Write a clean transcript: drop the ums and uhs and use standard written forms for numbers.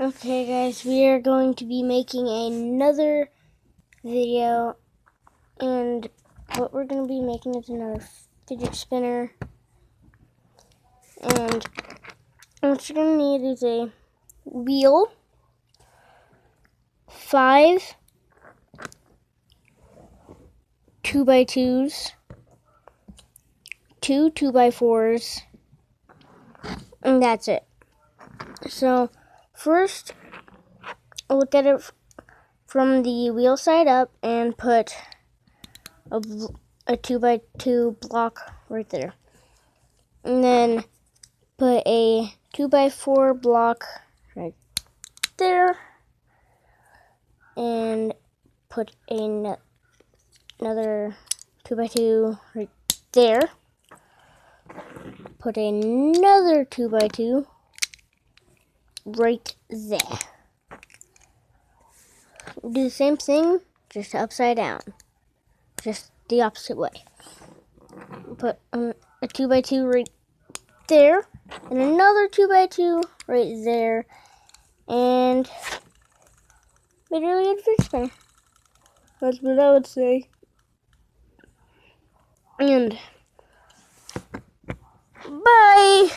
Okay guys, we are going to be making another video, and what we're going to be making is another fidget spinner. And what you're going to need is a wheel, 5 2x2s, 2 2x4s, and that's it. So first, look at it from the wheel side up and put a 2x2 block right there. And then put a 2x4 block right there. And put another 2x2 right there. Put another 2x2 right there. Do the same thing, just upside down. Just the opposite way. Put a 2x2 right there, and another 2x2 right there, and made a really good fidget spinner. That's what I would say. And bye!